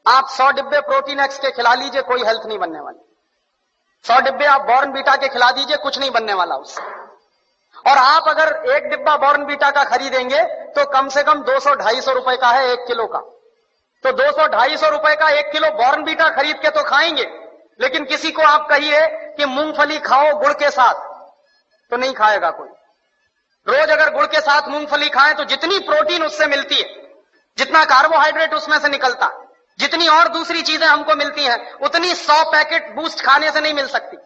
आप 100 डिब्बे protein x के खिला लीजिए, कोई हेल्थ नहीं बनने वाली। 100 डिब्बे आप बॉर्नवीटा के खिला दीजिए, कुछ नहीं बनने वाला उससे। और आप अगर एक डिब्बा बॉर्नवीटा का खरीदेंगे तो कम से कम 200-250 रुपए का है 1 किलो का। तो 200-250 रुपए का 1 किलो बॉर्नवीटा खरीद के तो खाएंगे, लेकिन किसी को आप कहिए कि मूंगफली खाओ गुड़ के साथ, तो नहीं खाएगा कोई। रोज अगर गुड़ के साथ मूंगफली खाएं तो जितनी प्रोटीन उससे मिलती है, जितना कार्बोहाइड्रेट उसमें से निकलता है, जितनी और दूसरी चीजें हमको मिलती हैं, उतनी 100 पैकेट बूस्ट खाने से नहीं मिल सकती।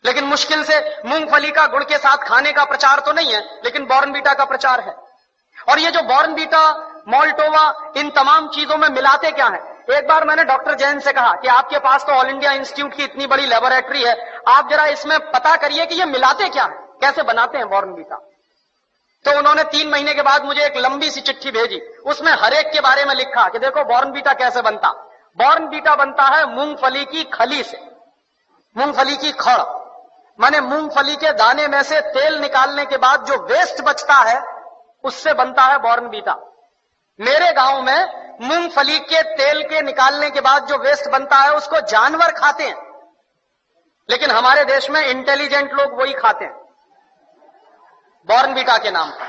लेकिन मुश्किल से मूंगफली का गुड़ के साथ खाने का प्रचार तो नहीं है, लेकिन बॉर्नवीटा का प्रचार है। और ये जो बॉर्नवीटा, मोल्टोवा, इन तमाम चीजों में मिलाते क्या है? एक बार मैंने डॉक्टर जैन से कहा कि आपके पास तो ऑल इंडिया इंस्टीट्यूट की इतनी बड़ी लेबोरेटरी है, आप जरा इसमें पता करिए कि ये मिलाते क्या है, कैसे बनाते हैं बॉर्नवीटा। तो उन्होंने 3 महीने के बाद मुझे एक लंबी सी चिट्ठी भेजी, उसमें हर एक के बारे में लिखा कि देखो बॉर्नवीटा कैसे बनता। बॉर्नवीटा बनता है मूंगफली की खली से, मूंगफली की खड़, माने मूंगफली के दाने में से तेल निकालने के बाद जो वेस्ट बचता है उससे बनता है बॉर्नवीटा। मेरे गांव में मूंगफली के तेल के निकालने के बाद जो वेस्ट बनता है उसको जानवर खाते हैं, लेकिन हमारे देश में इंटेलिजेंट लोग वही खाते हैं बॉर्नवीटा के नाम पर।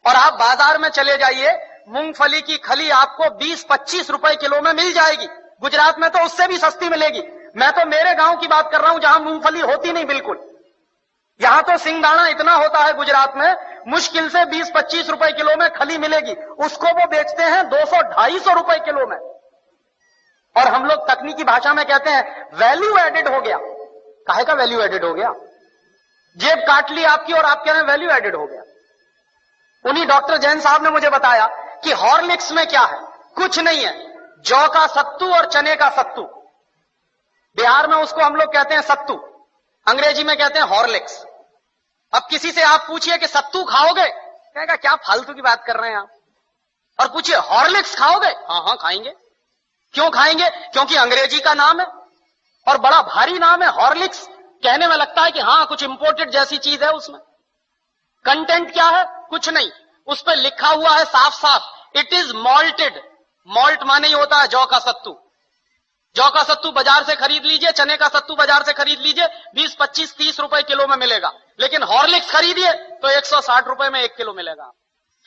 और आप बाजार में चले जाइए, मूंगफली की खली आपको 20-25 रुपए किलो में मिल जाएगी। गुजरात में तो उससे भी सस्ती मिलेगी। मैं तो मेरे गांव की बात कर रहा हूं जहां मूंगफली होती नहीं बिल्कुल। यहां तो सिंगदाना इतना होता है गुजरात में, मुश्किल से 20-25 रुपए किलो में खली मिलेगी, उसको वो बेचते हैं 200-250 रुपए किलो में। और हम लोग तकनीकी भाषा में कहते हैं वैल्यू एडेड हो गया। काहे का वैल्यू एडेड हो गया? जेब काट ली आपकी और आप कह रहे हैं वैल्यू एडेड हो गया। उन्हीं डॉक्टर जैन साहब ने मुझे बताया कि हॉर्लिक्स में क्या है, कुछ नहीं है, जौ का सत्तू और चने का सत्तू। बिहार में उसको हम लोग कहते हैं सत्तू, अंग्रेजी में कहते हैं हॉर्लिक्स। अब किसी से आप पूछिए कि सत्तू खाओगे, कहेगा क्या फालतू की बात कर रहे हैं आप। और पूछिए हॉर्लिक्स खाओगे, हाँ हाँ खाएंगे। क्यों खाएंगे? क्योंकि अंग्रेजी का नाम है और बड़ा भारी नाम है हॉर्लिक्स। कहने में लगता है कि हाँ कुछ इंपोर्टेड जैसी चीज है उसमें। कंटेंट क्या है? कुछ नहीं, उस पर लिखा हुआ है साफ साफ, इट इज मॉल्टेड। मॉल्ट माने ही होता है जौ का सत्तू। जौ का सत्तू बाजार से खरीद लीजिए, चने का सत्तू बाजार से खरीद लीजिए, 20-25-30 रुपए किलो में मिलेगा। लेकिन हॉर्लिक्स खरीदिए तो 160 रुपए में 1 किलो मिलेगा।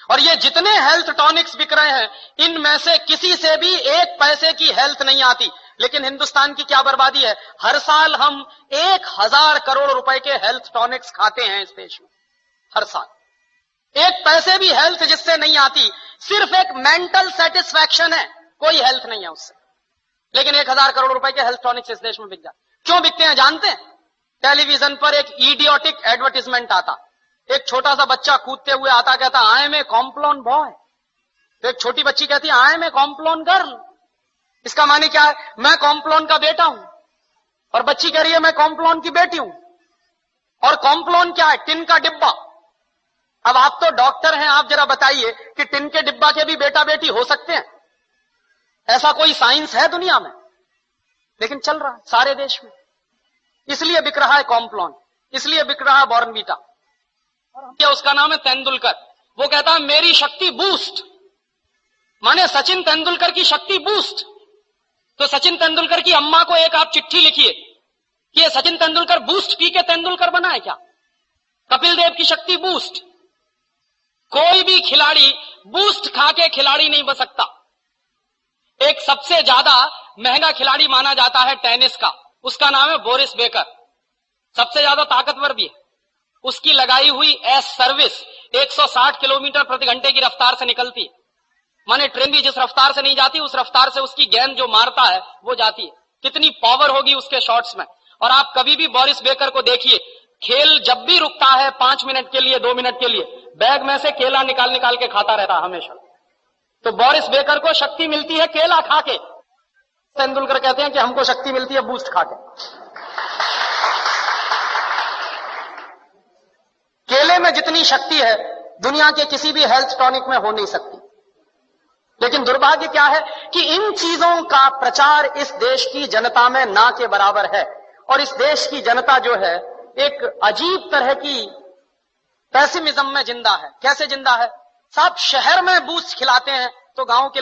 और ये जितने हेल्थ टॉनिक्स बिक रहे हैं, इनमें से किसी से भी 1 पैसे की हेल्थ नहीं आती। लेकिन हिंदुस्तान की क्या बर्बादी है, हर साल हम 1000 करोड़ रुपए के हेल्थ टॉनिक्स खाते हैं इस देश में। हर साल 1 पैसे भी हेल्थ जिससे नहीं आती, सिर्फ एक मेंटल सेटिस्फैक्शन है, कोई हेल्थ नहीं है उससे। लेकिन 1000 करोड़ रुपए के हेल्थ टॉनिक्स इस देश में बिक जाते। क्यों बिकते हैं जानते हैं? टेलीविजन पर एक इडियोटिक एडवर्टाइजमेंट आता, एक छोटा सा बच्चा कूदते हुए आता, कहता I am a Complan boy. तो एक छोटी बच्ची कहती है I am a Complan girl. इसका माने क्या है? मैं कॉम्प्लॉन का बेटा हूं। और बच्ची कह रही है मैं कॉम्प्लॉन की बेटी हूं। और कॉम्प्लॉन क्या है? टिन का डिब्बा। अब आप तो डॉक्टर हैं, आप जरा बताइए कि टिन के डिब्बा के भी बेटा बेटी हो सकते हैं? ऐसा कोई साइंस है दुनिया में? लेकिन चल रहा है सारे देश में। इसलिए बिक रहा है कॉम्प्लॉन, इसलिए बिक रहा है बॉर्नवीटा। और उसका नाम है तेंदुलकर। वो कहता है मेरी शक्ति बूस्ट, माने सचिन तेंदुलकर की शक्ति बूस्ट। तो सचिन तेंदुलकर की अम्मा को एक आप चिट्ठी लिखिए कि ये सचिन तेंदुलकर बूस्ट पी के तेंदुलकर बना है क्या? कपिल देव की शक्ति बूस्ट। कोई भी खिलाड़ी बूस्ट खा के खिलाड़ी नहीं बन सकता। एक सबसे ज्यादा महंगा खिलाड़ी माना जाता है टेनिस का, उसका नाम है बोरिस बेकर। सबसे ज्यादा ताकतवर भी है। उसकी लगाई हुई एस सर्विस 160 किलोमीटर प्रति घंटे की रफ्तार से निकलती है। माने ट्रेन भी जिस रफ्तार से नहीं जाती, उस रफ्तार से उसकी गेंद जो मारता है वो जाती है। कितनी पावर होगी उसके शॉट्स में। और आप कभी भी बोरिस बेकर को देखिए, खेल जब भी रुकता है 5 मिनट के लिए, 2 मिनट के लिए, बैग में से केला निकाल निकाल के खाता रहता है हमेशा। तो बोरिस बेकर को शक्ति मिलती है केला खा के। तेंदुलकर कहते हैं कि हमको शक्ति मिलती है बूस्ट खा के। केले में जितनी शक्ति है दुनिया के किसी भी हेल्थ टॉनिक में हो नहीं सकती। लेकिन दुर्भाग्य क्या है कि इन चीजों का प्रचार इस देश की जनता में ना के बराबर है। और इस देश की जनता जो है एक अजीब तरह की पेसिमिज्म में जिंदा है। कैसे जिंदा है साहब? शहर में बूस्ट खिलाते हैं तो गांव के